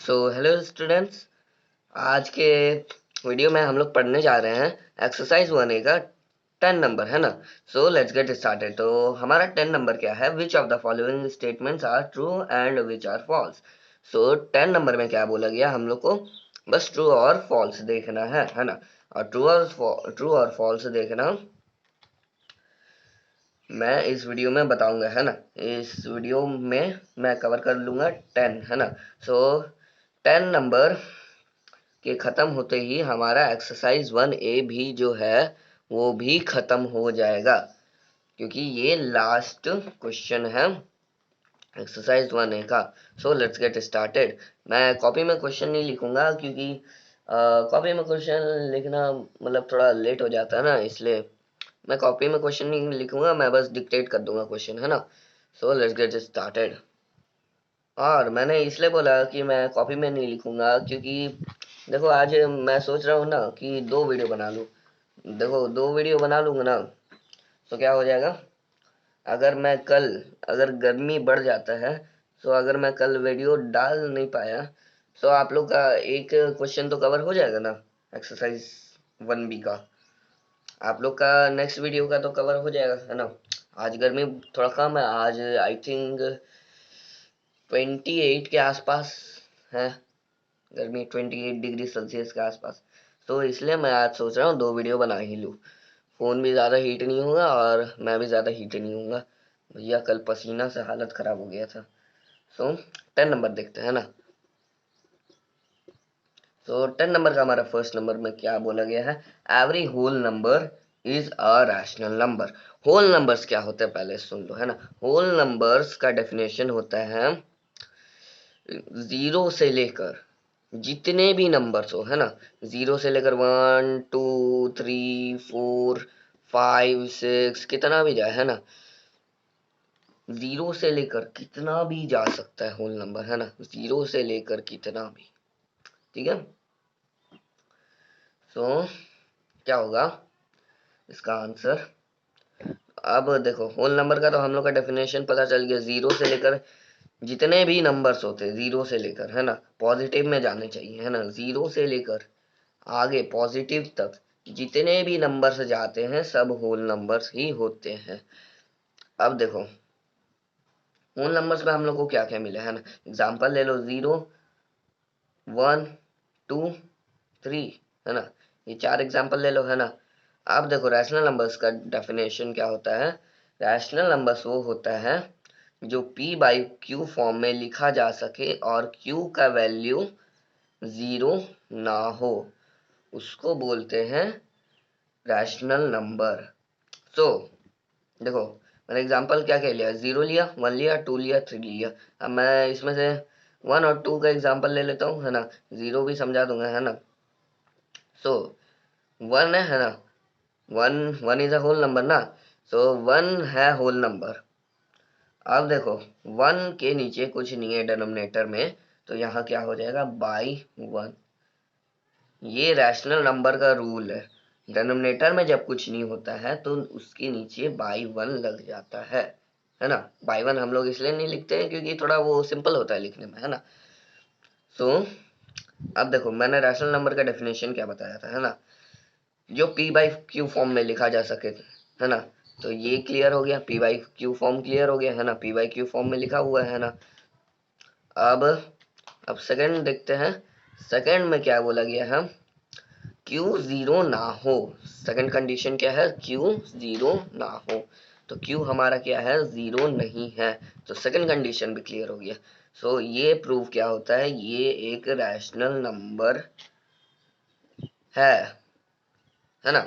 Hello students. आज के video में हम लोग पढ़ने जा रहे हैं एक्सरसाइज 1A का 10 नंबर, है ना। Let's get started. तो हमारा 10 नंबर क्या है, which of the following statements are true and which are false. 10 number में क्या बोला गया, हम लोग को बस ट्रू और फॉल्स देखना है ना। और ट्रू और फॉल्स देखना मैं इस वीडियो में बताऊंगा, है ना। इस वीडियो में मैं कवर कर लूंगा 10, है ना। 10 नंबर के ख़त्म होते ही हमारा एक्सरसाइज 1A भी जो है वो भी ख़त्म हो जाएगा, क्योंकि ये लास्ट क्वेश्चन है एक्सरसाइज 1A का। Let's get started. मैं कॉपी में क्वेश्चन नहीं लिखूंगा, क्योंकि कॉपी में क्वेश्चन लिखना मतलब थोड़ा लेट हो जाता है ना, इसलिए मैं कॉपी में क्वेश्चन नहीं लिखूंगा, मैं बस डिक्टेट कर दूंगा क्वेश्चन, है ना। Let's get started. और मैंने इसलिए बोला कि मैं कॉपी में नहीं लिखूंगा, क्योंकि देखो आज मैं सोच रहा हूँ ना कि 2 वीडियो बना लूँ। देखो 2 वीडियो बना लूंगा ना, तो क्या हो जाएगा, अगर मैं कल, अगर गर्मी बढ़ जाता है, अगर मैं कल वीडियो डाल नहीं पाया, आप लोग का एक क्वेश्चन तो कवर हो जाएगा ना, एक्सरसाइज 1B का। आप लोग का नेक्स्ट वीडियो का तो कवर हो जाएगा, है ना। आज गर्मी थोड़ा कम है, आज आई थिंक 28 के आसपास है गर्मी, 28 डिग्री सेल्सियस के आसपास। इसलिए मैं आज सोच रहा हूँ 2 वीडियो बना ही लूँ। फ़ोन भी ज़्यादा हीट नहीं होगा और मैं भी ज़्यादा हीट नहीं होऊंगा। भैया कल पसीना से हालत ख़राब हो गया था। 10 नंबर देखते हैं ना। 10 नंबर का हमारा फर्स्ट नंबर में क्या बोला गया है, every whole number is a rational number. Whole numbers क्या होते हैं पहले सुन लो, है ना। होल नंबर्स का डेफिनेशन होता है 0 से लेकर जितने भी नंबर्स हो, है ना, 0 से लेकर 1 2 3 4 5 6 कितना भी जाए, है ना। 0 से लेकर कितना भी जा सकता है होल नंबर, है ना। 0 से लेकर कितना भी, ठीक है। क्या होगा इसका आंसर। अब देखो होल नंबर का तो हम लोग का डेफिनेशन पता चल गया, 0 से लेकर जितने भी नंबर्स होते हैं, 0 से लेकर, है ना, पॉजिटिव में जाने चाहिए, है ना। 0 से लेकर आगे पॉजिटिव तक जितने भी नंबर्स जाते हैं सब होल नंबर्स ही होते हैं। अब देखो होल नंबर्स में हम लोग को क्या क्या मिला, है ना। एग्जाम्पल ले लो, 0 1 2 3, है ना। ये 4 एग्जाम्पल ले लो, है ना। अब देखो रैशनल नंबर्स का डेफिनेशन क्या होता है। रैशनल नंबर्स वो होता है जो p बाई क्यू फॉर्म में लिखा जा सके और q का वैल्यू 0 ना हो, उसको बोलते हैं रैशनल नंबर। देखो मैंने एग्जांपल क्या क्या लिया, 0 लिया, 1 लिया, 2 लिया, 3 लिया। अब मैं इसमें से 1 और 2 का एग्जांपल ले लेता हूँ, है ना। 0 भी समझा दूंगा, है ना। 1 है ना, 1 इज अ होल नंबर ना। 1 है होल नंबर। अब देखो 1 के नीचे कुछ नहीं है डिनोमिनेटर में, तो यहाँ क्या हो जाएगा, बाई 1। ये रैशनल नंबर का रूल है, डिनोमिनेटर में जब कुछ नहीं होता है तो उसके नीचे बाई 1 लग जाता है ना। बाई 1 हम लोग इसलिए नहीं लिखते हैं क्योंकि थोड़ा वो सिंपल होता है लिखने में, है ना। सो अब देखो मैंने रैशनल नंबर का डेफिनेशन क्या बताया था, है ना, जो p बाई क्यू फॉर्म में लिखा जा सके, है ना। तो ये क्लियर हो गया, p by Q form clear हो गया, है ना। p बाई क्यू फॉर्म में लिखा हुआ है ना। अब सेकंड देखते हैं। सेकंड में क्या बोला गया है, Q 0 ना हो। सेकंड कंडीशन क्या है, Q 0 ना हो। तो Q हमारा क्या है, 0 नहीं है। तो सेकंड कंडीशन भी क्लियर हो गया। ये प्रूव क्या होता है, ये एक रैशनल नंबर है ना।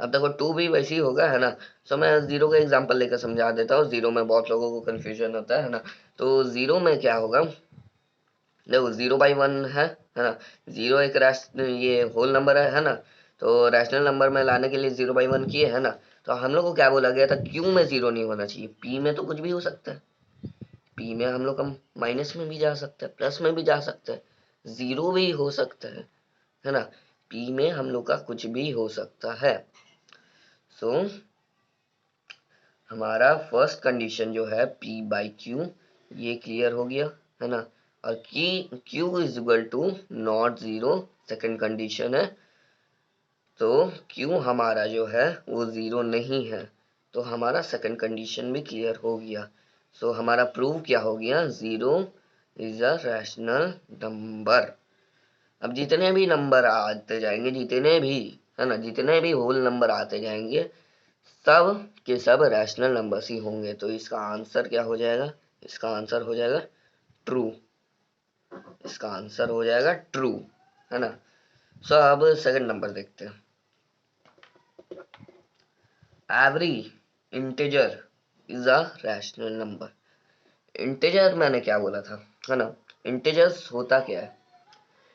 अब देखो 2 भी वैसे ही होगा, है ना। मैं 0 का एग्जांपल लेकर समझा देता हूँ। 0 में बहुत लोगों को कंफ्यूजन होता है ना। तो 0 में क्या होगा, देखो 0 बाई 1 है ना। 0 एक ये होल नंबर है ना। तो रैशनल नंबर में लाने के लिए 0 बाई 1 किए, है ना। तो हम लोग को क्या बोला गया था, क्यू में 0 नहीं होना चाहिए, पी में तो कुछ भी हो सकता है। पी में हम लोग हम माइनस में भी जा सकते हैं, प्लस में भी जा सकते हैं, 0 भी हो सकता है ना। पी में हम लोग का कुछ भी हो सकता है। हमारा फर्स्ट कंडीशन जो है p बाई क्यू, ये क्लियर हो गया, है ना। और q is equal to not zero, second condition है। तो क्यू हमारा जो है वो जीरो नहीं है, तो हमारा सेकंड कंडीशन भी क्लियर हो गया। सो हमारा प्रूव क्या हो गया, zero is a rational number. अब जितने भी नंबर आते जाएंगे, जितने भी, है ना, जितने भी होल नंबर आते जाएंगे सब के सब रैशनल नंबर्स ही होंगे। तो इसका आंसर क्या हो जाएगा, इसका आंसर हो जाएगा ट्रू, इसका आंसर हो जाएगा ट्रू, है ना। सो अब सेकंड नंबर देखते हैं। Every integer is a rational number. Integer मैंने क्या बोला था, है ना। इंटीजर्स होता क्या है,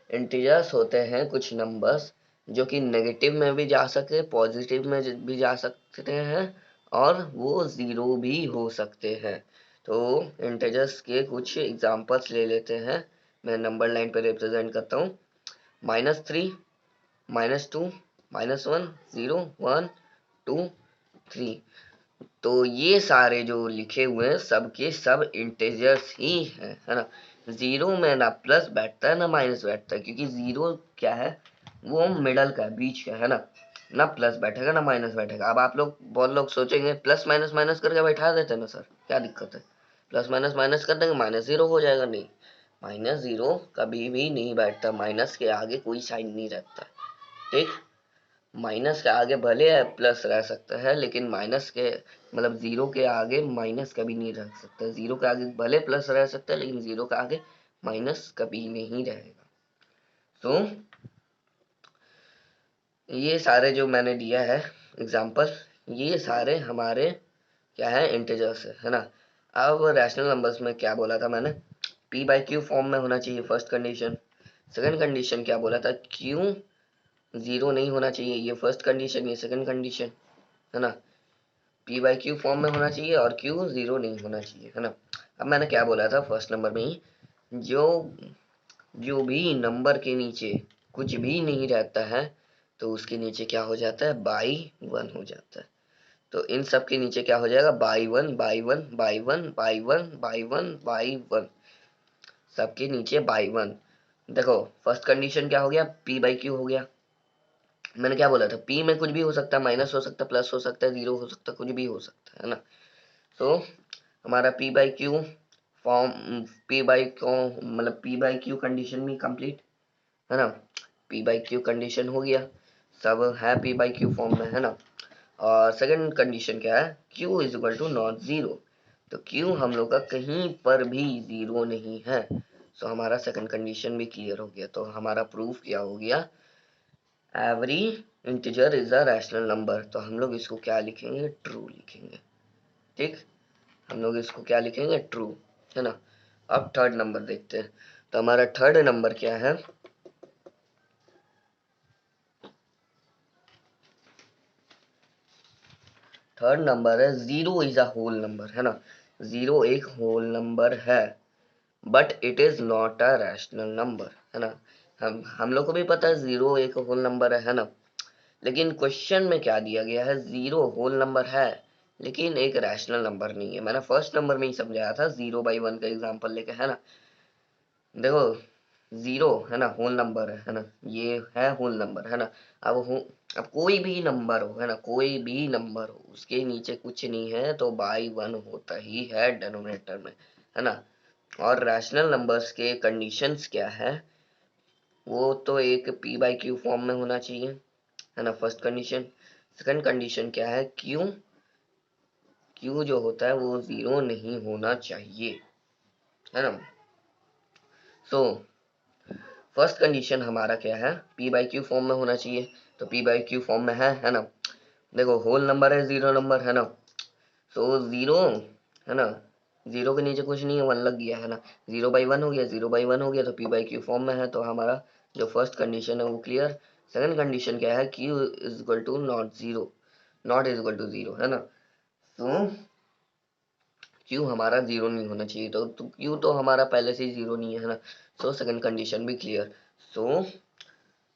इंटीजर्स होते हैं कुछ नंबर्स जो कि नेगेटिव में भी जा सकते, पॉजिटिव में भी जा सकते हैं, और वो जीरो भी हो सकते हैं। तो इंटीजर्स के कुछ एग्जांपल्स ले लेते हैं। मैं नंबर लाइन पे रिप्रेजेंट करता हूँ। -3, -2, -1, 0, 1, 2, 3। तो ये सारे जो लिखे हुए हैं सब के सब इंटीजर्स ही हैं, है ना। जीरो में ना प्लस बैठता है ना माइनस बैठता है, क्योंकि जीरो क्या है, वो मिडल का है, बीच का है ना। ना प्लस बैठेगा ना माइनस बैठेगा। अब आप लोग बहुत लोग सोचेंगे प्लस माइनस माइनस करके बैठा देते हैं ना सर, क्या दिक्कत है, प्लस माइनस माइनस कर देंगे माइनस जीरो हो जाएगा। नहीं, माइनस जीरो कभी भी नहीं बैठता, माइनस के आगे कोई साइन नहीं रहता, ठीक। माइनस के आगे भले प्लस रह सकता है, लेकिन माइनस के मतलब जीरो के आगे माइनस कभी नहीं रह सकता। जीरो के आगे भले प्लस रह सकता है, लेकिन जीरो के आगे माइनस कभी नहीं रहेगा। तो ये सारे जो मैंने दिया है एग्जांपल, ये सारे हमारे क्या है, इंटीजर्स है ना। अब रैशनल नंबर्स में क्या बोला था मैंने, p बाई क्यू फॉर्म में होना चाहिए फर्स्ट कंडीशन। सेकंड कंडीशन क्या बोला था, क्यू जीरो नहीं होना चाहिए, ये फर्स्ट कंडीशन, ये सेकंड कंडीशन, है ना। p बाई क्यू फॉर्म में होना चाहिए और q जीरो नहीं होना चाहिए, है ना। अब मैंने क्या बोला था फर्स्ट नंबर में ही, जो जो भी नंबर के नीचे कुछ भी नहीं रहता है तो उसके नीचे क्या हो जाता है, बाई वन हो जाता है। तो इन सब के नीचे क्या हो जाएगा, by one by one by one by one by one by one, सबके नीचे बाई वन। देखो फर्स्ट कंडीशन क्या हो गया, p बाई क्यू हो गया। मैंने क्या बोला था, p में कुछ भी हो सकता है, माइनस हो सकता है, प्लस हो सकता है, जीरो हो सकता है, कुछ भी हो सकता है ना। तो हमारा p by Q form, p by Q मतलब p बाई क्यू कंडीशन भी कंप्लीट, है ना। p बाई क्यू कंडीशन हो गया, सब है p बाई क्यू फॉर्म में, है ना। और सेकंड कंडीशन क्या है, q is equal to not zero. तो q हम लोग का कहीं पर भी जीरो नहीं है। सो हमारा सेकंड कंडीशन भी क्लियर हो गया। तो हमारा प्रूफ क्या हो गया, every integer is a rational number. तो हम लोग इसको क्या लिखेंगे, ट्रू लिखेंगे, ठीक। हम लोग इसको क्या लिखेंगे, ट्रू, है ना। अब थर्ड नंबर देखते हैं। तो हमारा थर्ड नंबर क्या है, थर्ड नंबर है zero is a whole number, है ना। जीरो एक होल नंबर है, but it is not a rational number, है ना। हम लोग को भी पता है जीरो एक होल नंबर है ना। लेकिन क्वेश्चन में क्या दिया गया है, जीरो होल नंबर है लेकिन एक रैशनल नंबर नहीं है। मैंने फर्स्ट नंबर में ही समझाया था जीरो बाई वन का एग्जांपल लेके, है ना। देखो जीरो है ना होल नंबर है ना, ये है होल नंबर, है ना। अब अब कोई भी नंबर हो, है ना, कोई भी नंबर हो उसके नीचे कुछ नहीं है तो बाई वन होता ही है डिनोमिनेटर में, है ना। और रैशनल नंबर्स के कंडीशंस क्या है, वो तो एक p बाई क्यू फॉर्म में होना चाहिए, है ना, फर्स्ट कंडीशन। सेकंड कंडीशन क्या है, क्यू जो होता है वो जीरो नहीं होना चाहिए, है ना। सो फर्स्ट कंडीशन हमारा क्या है, p बाई क्यू फॉर्म में होना चाहिए। तो p बाई क्यू फॉर्म में है ना। देखो होल नंबर है, जीरो नंबर, है ना। सो जीरो, है ना, जीरो के नीचे कुछ नहीं है, वन लग गया, है ना। जीरो बाई वन हो गया, जीरो बाई वन हो गया, तो p बाई क्यू फॉर्म में है। तो हमारा जो फर्स्ट कंडीशन है वो क्लियर। सेकंड कंडीशन क्या है, q is equal to not zero, not is equal to zero, है ना। तो क्यू हमारा जीरो नहीं होना चाहिए, तो क्यू तो हमारा पहले से ही जीरो नहीं है ना। सो सेकंड कंडीशन भी क्लियर। सो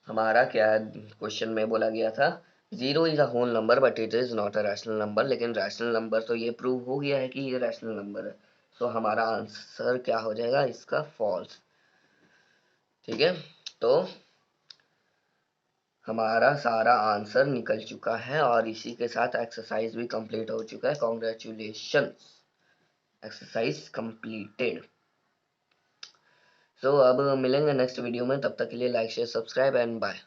हमारा क्या क्वेश्चन में बोला गया था, zero is a whole number but it is not a rational number. लेकिन रैशनल नंबर तो ये प्रूव हो गया है कि ये रैशनल नंबर है। तो हमारा आंसर क्या हो जाएगा इसका, फॉल्स। ठीक है, तो हमारा सारा आंसर निकल चुका है और इसी के साथ एक्सरसाइज भी कंप्लीट हो चुका है। Congratulations, exercise completed. सो अब मिलेंगे नेक्स्ट वीडियो में, तब तक के लिए like share subscribe and bye.